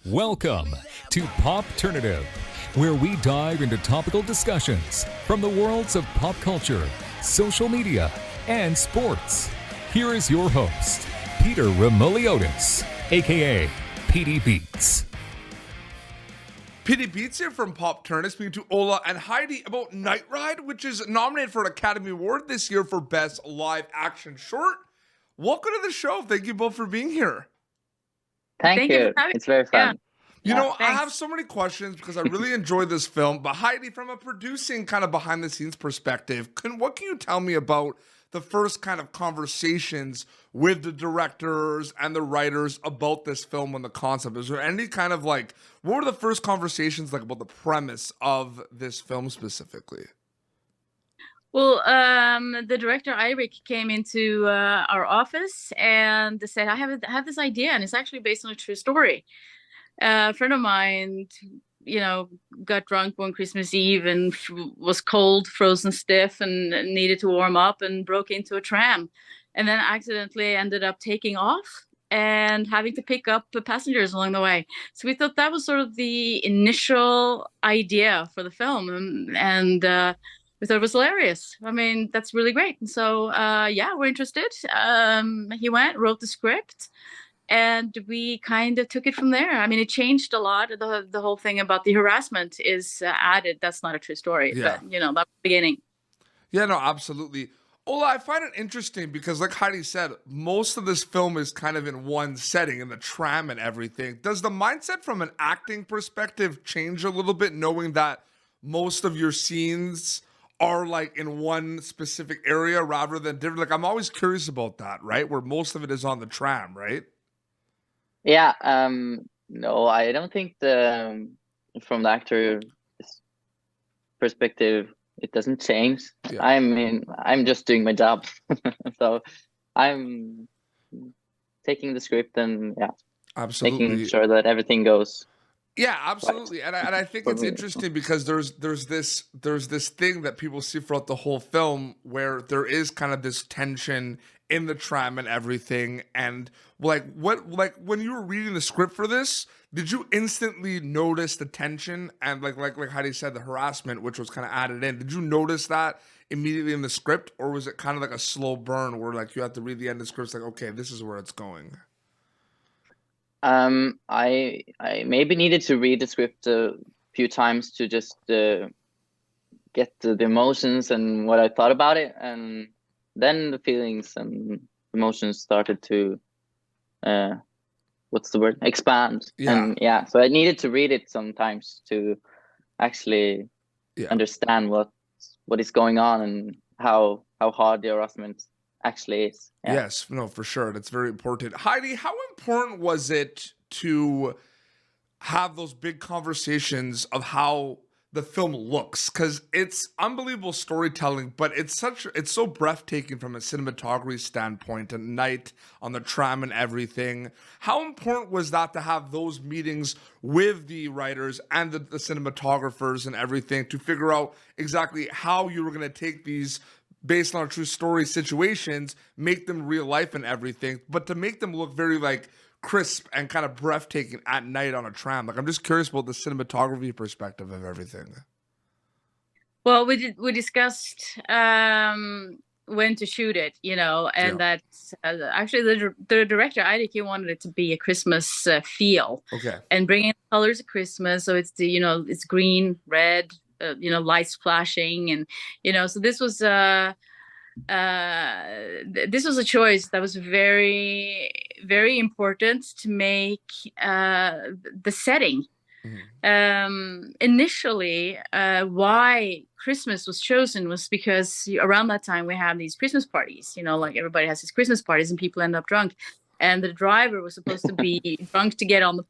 Welcome to Popternative, where we dive into topical discussions from the worlds of pop culture, social media, and sports. Here is your host, Peter Remoliotis, aka PD Beats. PD Beats here from Popternative, speaking to Ola and Heidi about Night Ride, which is nominated for an Academy Award this year for Best Live Action Short. Welcome to the show. Thank you both for being here. Thank you. It's very fun. You know, I have so many questions because I really enjoyed this film. But Heidi, from a producing kind of behind the scenes perspective, what can you tell me about the first kind of conversations with the directors and the writers about this film and the concept? Is there any kind of what were the first conversations like about the premise of this film specifically? Well, the director Eirik came into our office and said, I have this idea, and it's actually based on a true story. A friend of mine, got drunk one Christmas Eve and was cold, frozen stiff, and needed to warm up, and broke into a tram, and then accidentally ended up taking off and having to pick up the passengers along the way. So we thought that was sort of the initial idea for the film, and we thought it was hilarious. I mean, that's really great. And so, we're interested. He wrote the script, and we kind of took it from there. I mean, it changed a lot. The whole thing about the harassment is added. That's not a true story, but, that was the beginning. Yeah, no, absolutely. Ola, I find it interesting because, like Heidi said, most of this film is kind of in one setting, in the tram and everything. Does the mindset from an acting perspective change a little bit, knowing that most of your scenes are in one specific area rather than different? I'm always curious about that, right? Where most of it is on the tram, right? Yeah. No, I don't think from the actor's perspective, it doesn't change. Yeah. I mean, I'm just doing my job. So I'm taking the script and absolutely making sure that everything goes. Yeah, absolutely. Right. And I think it's interesting because there's this thing that people see throughout the whole film where there is kind of this tension in the tram and everything. And when you were reading the script for this, did you instantly notice the tension and like Heidi said, the harassment, which was kind of added in? Did you notice that immediately in the script, or was it kind of like a slow burn where you have to read the end of the script, okay, this is where it's going? I maybe needed to read the script a few times to just get the emotions and what I thought about it, and then the feelings and emotions started to expand. And so I needed to read it sometimes to actually understand what is going on and how hard the harassment actually is. Yes, no, for sure. That's very important. Heidi, how important was it to have those big conversations of how the film looks? Because it's unbelievable storytelling, but it's so breathtaking from a cinematography standpoint, at night on the tram and everything. How important was that to have those meetings with the writers and the cinematographers and everything to figure out exactly how you were going to take these based on a true story situations, make them real life and everything, but to make them look very crisp and kind of breathtaking at night on a tram? I'm just curious about the cinematography perspective of everything. Well, we discussed when to shoot it, and that's actually the director Eirik, he wanted it to be a Christmas feel, and bring in colors of Christmas. So it's it's green, red, lights flashing, and so this was a choice that was very, very important to make the setting. Initially, why Christmas was chosen was because around that time we have these Christmas parties, everybody has these Christmas parties and people end up drunk, and the driver was supposed to be drunk to get on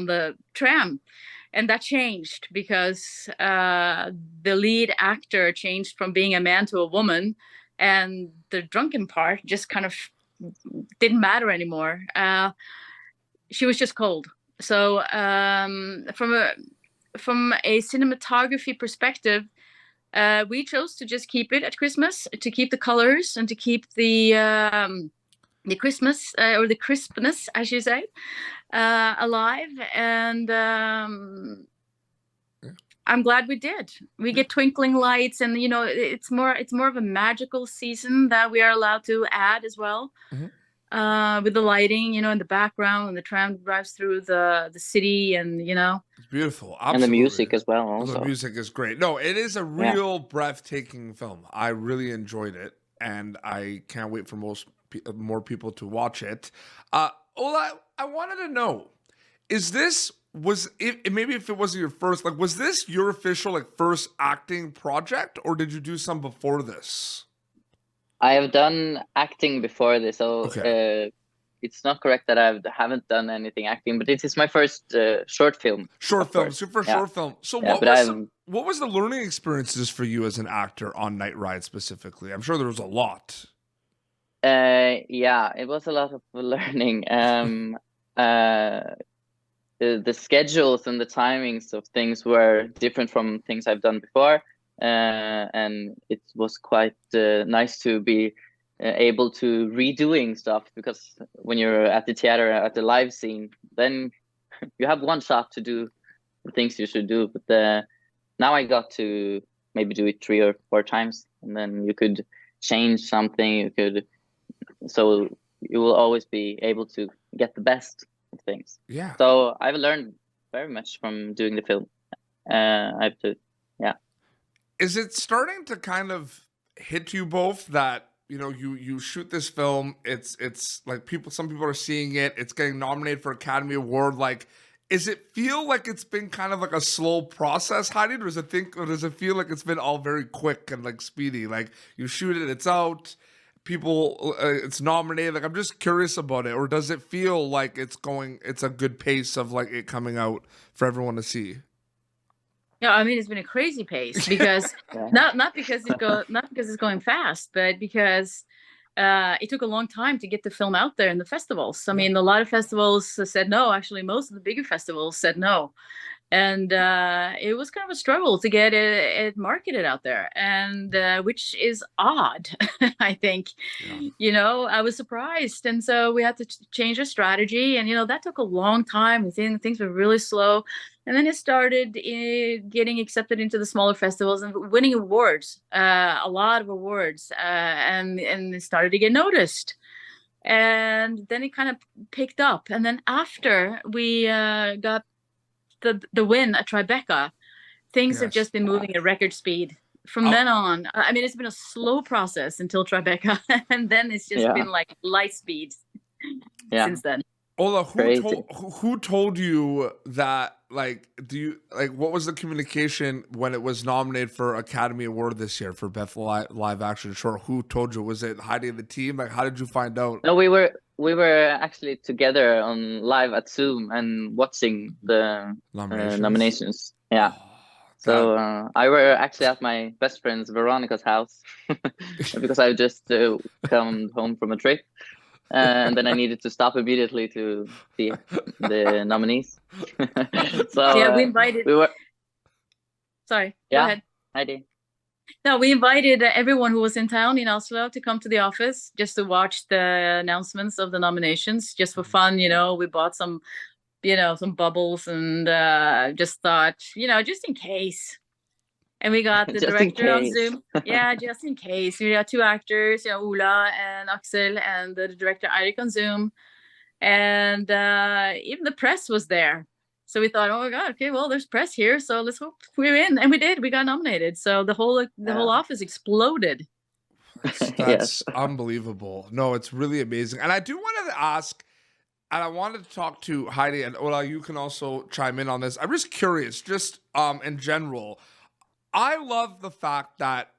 the tram. And that changed because the lead actor changed from being a man to a woman, and the drunken part just kind of didn't matter anymore. She was just cold. So from a cinematography perspective, we chose to just keep it at Christmas, to keep the colors and to keep the the Christmas or the crispness, I should say, alive. And I'm glad we did. We get twinkling lights, and it's more of a magical season that we are allowed to add as well. With the lighting, in the background, and the tram drives through the city, and It's beautiful. Absolutely. And the music as well. Also, the music is great. No, it is a real breathtaking film. I really enjoyed it, and I can't wait for more people to watch it. Ola, I wanted to know, maybe if it wasn't your first, was this your official first acting project, or did you do some before this? I have done acting before this, so it's not correct that I haven't done anything acting, but it is my first short film. Short film. So what was the learning experiences for you as an actor on Night Ride specifically? I'm sure there was a lot. It was a lot of learning. The schedules and the timings of things were different from things I've done before. And it was quite nice to be able to redoing stuff, because when you're at the theater, at the live scene, then you have one shot to do the things you should do. But now I got to maybe do it 3 or 4 times, and then you could change something. So you will always be able to get the best of things. Yeah. So I've learned very much from doing the film. Is it starting to kind of hit you both that, you shoot this film, it's some people are seeing it, it's getting nominated for Academy Award, is it feel like it's been kind of a slow process, Heidi, or does it feel like it's been all very quick and speedy? You shoot it, it's out, people, it's nominated. I'm just curious about it. Or does it feel like it's a good pace of it coming out for everyone to see? Yeah, I mean, it's been a crazy pace because not because it's going fast, but because it took a long time to get the film out there in the festivals. I mean, a lot of festivals said no. Actually, most of the bigger festivals said no. And it was kind of a struggle to get it marketed out there, and which is odd, I think. I was surprised. And so we had to change our strategy. And, that took a long time. Things were really slow. And then it started getting accepted into the smaller festivals and winning awards, a lot of awards, and it started to get noticed. And then it kind of picked up. And then after we got the win at Tribeca, things have just been moving at record speed from then on. I mean, it's been a slow process until Tribeca, and then it's just been light speed since then. Ola, who told you that? What was the communication when it was nominated for Academy Award this year for Best Live Action Short? Who told you? Was it Heidi and the team? How did you find out? No, we were actually together on live at Zoom and watching the nominations. Yeah. So I were actually at my best friend's Veronica's house because I just come home from a trip. And then I needed to stop immediately to see the nominees. So we invited. Sorry. Go ahead. Heidi. No, we invited everyone who was in town in Oslo to come to the office just to watch the announcements of the nominations, just for fun. We bought some bubbles, and just thought, just in case. And we got the director on Zoom. Yeah, just in case. We got 2 actors, Ola and Axel, and the director Eirik on Zoom. And even the press was there. So we thought, oh my God, okay, well, there's press here, so let's hope we're in. And we did. We got nominated. So the whole office exploded. That's unbelievable. No, it's really amazing. And I do want to ask, and I wanted to talk to Heidi, and Ola, you can also chime in on this. I'm just curious, just in general. I love the fact that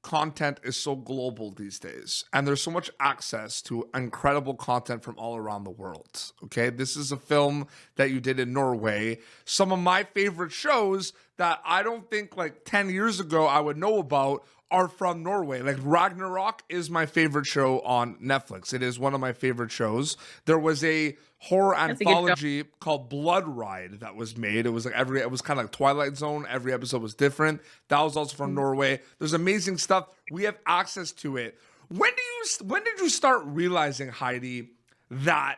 content is so global these days, and there's so much access to incredible content from all around the world. Okay, this is a film that you did in Norway. Some of my favorite shows that I don't think 10 years ago I would know about are from Norway. Ragnarok is my favorite show on Netflix. It is one of my favorite shows. There was a horror anthology called Blood Ride that was made. It was it was kind of like Twilight Zone. Every episode was different. That was also from Norway. There's amazing stuff. We have access to it. When did you start realizing, Heidi, that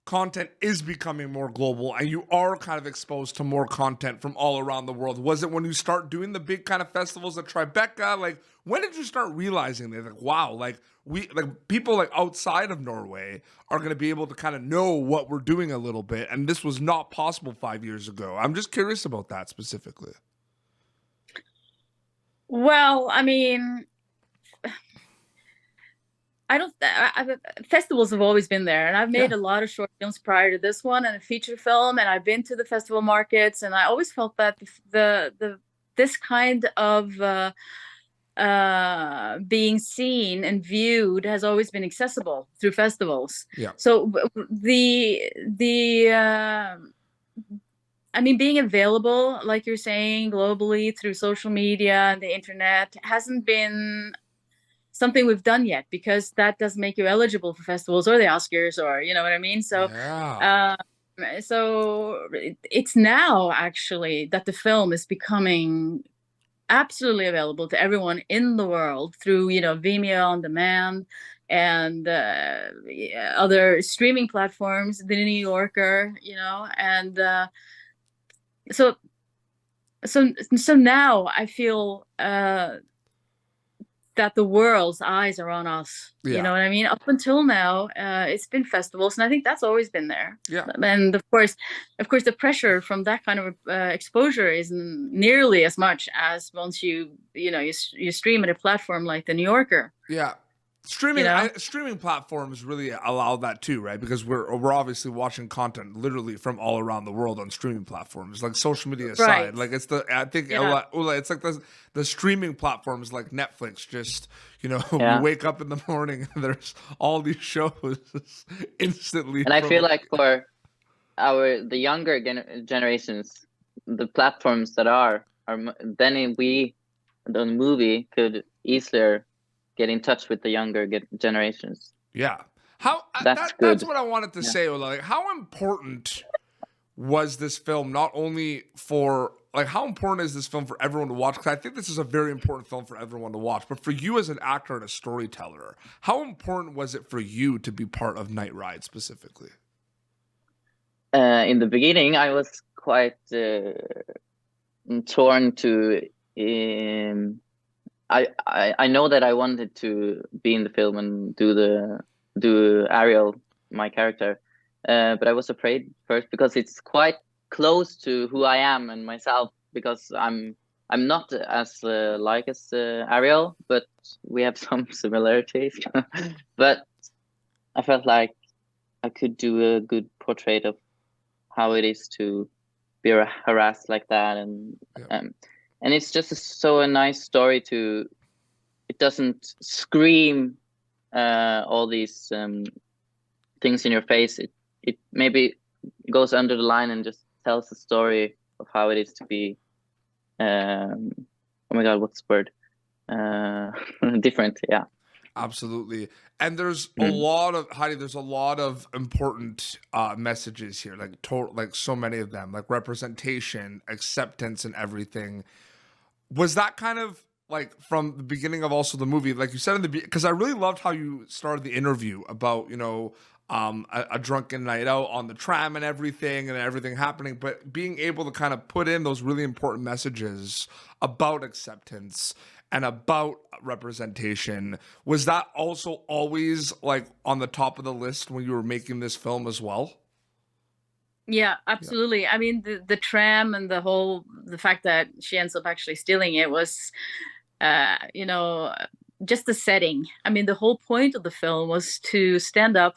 content is becoming more global and you are kind of exposed to more content from all around the world? Was it when you start doing the big kind of festivals at Tribeca? Like, when did you start realizing that, like, wow, like people like outside of Norway are going to be able to kind of know what we're doing a little bit, and this was not possible 5 years ago? I'm just curious about that specifically. Well, I mean, festivals have always been there, and I've made a lot of short films prior to this one and a feature film, and I've been to the festival markets, and I always felt that this kind of being seen and viewed has always been accessible through festivals. Yeah. So I mean, being available, like you're saying, globally through social media and the internet hasn't been something we've done yet, because that doesn't make you eligible for festivals or the Oscars, or you know what I mean. So so it's now actually that the film is becoming absolutely available to everyone in the world through, you know, Vimeo on demand and other streaming platforms, the New Yorker, you know, and so now I feel that the world's eyes are on us. You know what I mean? Up until now, it's been festivals, and I think that's always been there. Yeah. And of course, the pressure from that kind of exposure isn't nearly as much as once you stream at a platform like the New Yorker. Yeah. Streaming platforms really allow that too, right? Because we're obviously watching content literally from all around the world on streaming platforms, like social media aside. Like it's it's like the streaming platforms like Netflix. Just you wake up in the morning and there's all these shows instantly. And I feel like for the younger generations, the platforms that are then the movie could easier get in touch with the younger generations. Yeah. That's what I wanted to say, Ola. Like, how important was this film not only for, like, how important is this film for everyone to watch? Because I think this is a very important film for everyone to watch. But for you as an actor and a storyteller, how important was it for you to be part of Night Ride specifically? In the beginning, I was quite torn to... I know that I wanted to be in the film and do Ariel, my character, but I was afraid first because it's quite close to who I am and myself, because I'm not as like as Ariel, but we have some similarities. But I felt like I could do a good portrait of how it is to be harassed like that, and it's just a nice story it doesn't scream all these things in your face. It maybe goes under the line and just tells the story of how it is to be, oh my God, what's the word? Different, yeah. Absolutely. And there's a lot of, Heidi, there's a lot of important messages here, like so many of them, like representation, acceptance, and everything. Was that kind of like from the beginning of also the movie, like you said in because I really loved how you started the interview about, a drunken night out on the tram and everything happening, but being able to kind of put in those really important messages about acceptance and about representation. Was that also always like on the top of the list when you were making this film as well? Yeah, absolutely. I mean, the tram and the fact that she ends up actually stealing it was, just the setting. I mean, the whole point of the film was to stand up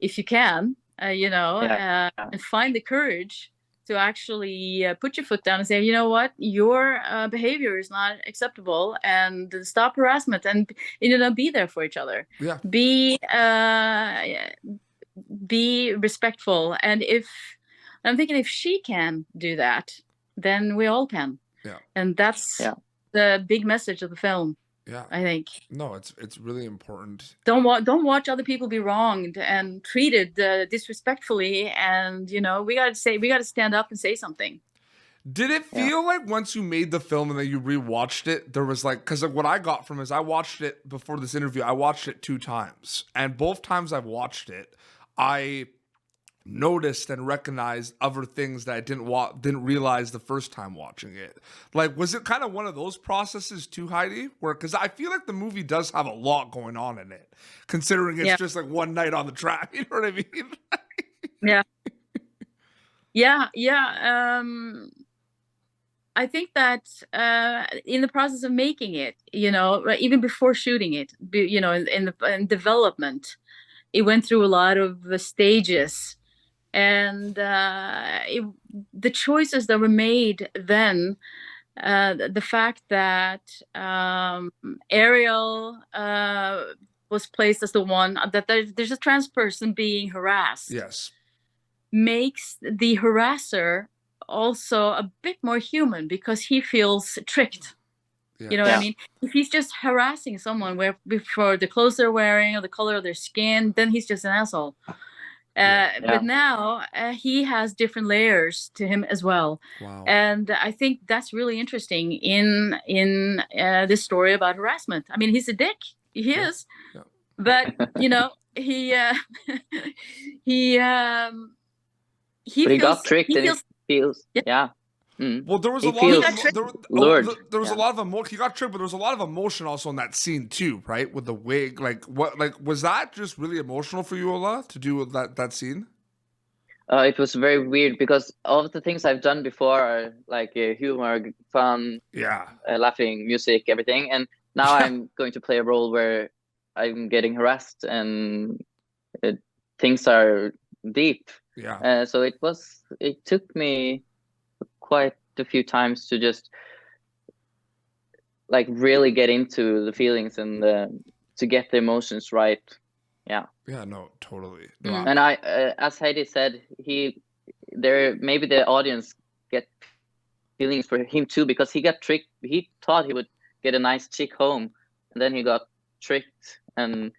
if you can, and find the courage to actually put your foot down and say, you know what, your behavior is not acceptable, and stop harassment, and be there for each other. Yeah. Be respectful, and I'm thinking if she can do that, then we all can. Yeah. And that's the big message of the film. Yeah, I think. No, it's really important. Don't watch other people be wronged and treated disrespectfully, and we got to stand up and say something. Did it feel like once you made the film and then you rewatched it, there was like, because like what I got from is I watched it before this interview, I watched it 2 times. And both times I've watched it, I noticed and recognized other things that I didn't realize the first time watching it. Like, was it kind of one of those processes too, Heidi? Where, because I feel like the movie does have a lot going on in it, considering it's just like one night on the track. You know what I mean? Yeah. I think that in the process of making it, even before shooting it, in development, it went through a lot of stages, and the choices that were made then, the fact that Ariel was placed as the one that there's a trans person being harassed. Yes. Makes the harasser also a bit more human, because he feels tricked. Yeah. You know what I mean? If he's just harassing someone for the clothes they're wearing or the color of their skin, then he's just an asshole. But now he has different layers to him as well. Wow. And I think that's really interesting in this story about harassment. I mean, he's a dick. He is. Yeah. But, he but he got tricked, and he feels, Well, there was he a lot feels of lured. there was a lot of emotion. He got tricked, but there was a lot of emotion also in that scene too, right? With the wig, was that just really emotional for you, Ola, to do with that scene? It was very weird, because all of the things I've done before are like humor, fun, laughing, music, everything, and now I'm going to play a role where I'm getting harassed, and things are deep. Yeah. So it took me quite a few times to just like really get into the feelings and to get the emotions right. Yeah, no, totally. And I as Heidi said, maybe the audience get feelings for him too, because he got tricked. He thought he would get a nice chick home, and then he got tricked, and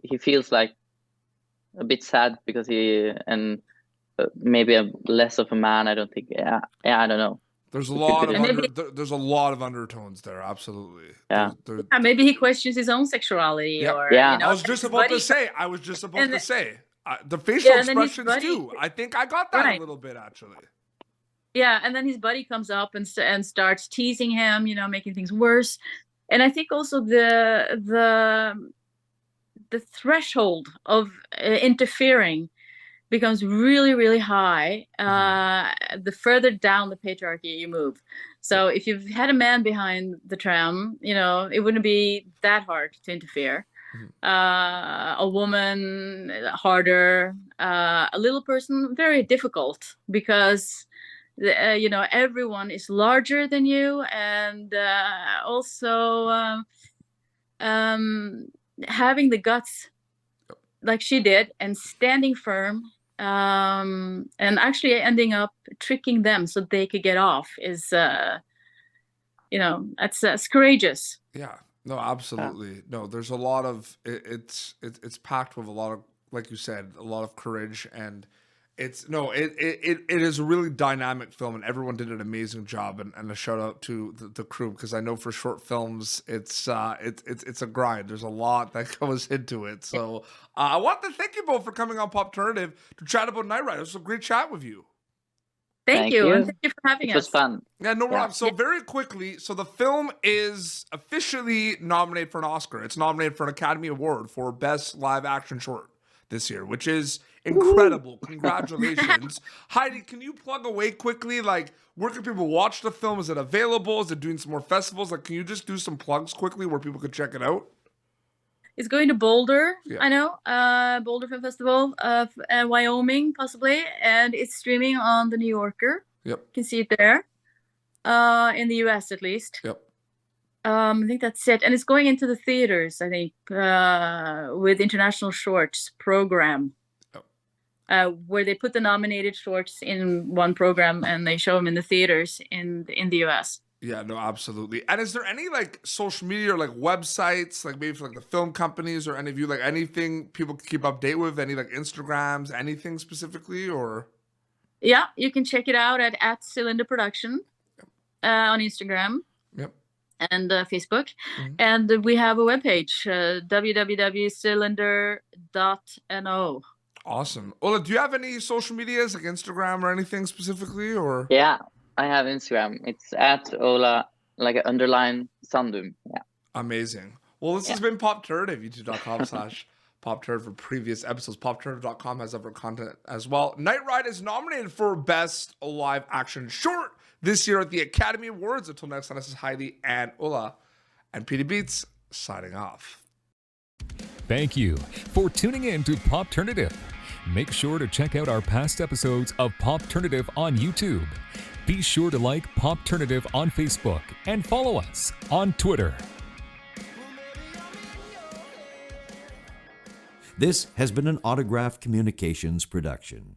he feels like a bit sad because maybe less of a man. I don't think. I don't know. There's a lot of there's a lot of undertones there. Absolutely. Yeah. Maybe he questions his own sexuality. Or I was just about to say. The facial expressions too. I think I got that a little bit actually. Yeah, and then his buddy comes up and starts teasing him, making things worse. And I think also the threshold of interfering becomes really, really high the further down the patriarchy you move. So if you've had a man behind the tram, it wouldn't be that hard to interfere. A woman, harder. A little person, very difficult, because everyone is larger than you, and also having the guts like she did and standing firm, and actually ending up tricking them so they could get off is that's courageous. Yeah, no, absolutely. No, there's a lot of it's packed with a lot of, like you said, a lot of courage, and it is a really dynamic film, and everyone did an amazing job, and a shout out to the crew, because I know for short films it's a grind. There's a lot that goes into it. So I want to thank you both for coming on Popternative to chat about Night Rider. It was a great chat with you. Thank you. And thank you for having us. It was fun. Yeah, no problem. So very quickly, so the film is officially nominated for an Oscar. It's nominated for an Academy Award for Best Live Action Short this year, which is incredible. Congratulations. Heidi, can you plug away quickly? Like, where can people watch the film? Is it available? Is it doing some more festivals? Like, can you just do some plugs quickly where people could check it out? It's going to Boulder, I know, Boulder Film Festival, Wyoming, possibly, and it's streaming on The New Yorker. Yep. You can see it there, in the US at least. Yep. I think that's it. And it's going into the theaters, I think, with International Shorts program, where they put the nominated shorts in one program and they show them in the theaters in the US. Yeah, no, absolutely. And is there any like social media or like websites, like maybe for like the film companies or any of you, like anything people can keep update with, any like Instagrams, anything specifically, or? Yeah, you can check it out at Cylinder Production on Instagram. Yep. And Facebook. And we have a webpage, www.cylinder.no. Awesome. Ola, do you have any social medias like Instagram or anything specifically, or? Yeah, I have Instagram. It's at Ola, like an underline Sandum. Yeah. Amazing. Well, this has been Pop Turd, youtube.com/Pop Turd for previous episodes. PopTurd.com has other content as well. Night Ride is nominated for Best Live Action Short this year at the Academy Awards. Until next time, this is Heidi and Ola and PD Beats signing off. Thank you for tuning in to Popternative. Make sure to check out our past episodes of Popternative on YouTube. Be sure to like Popternative on Facebook and follow us on Twitter. This has been an Autograph Communications production.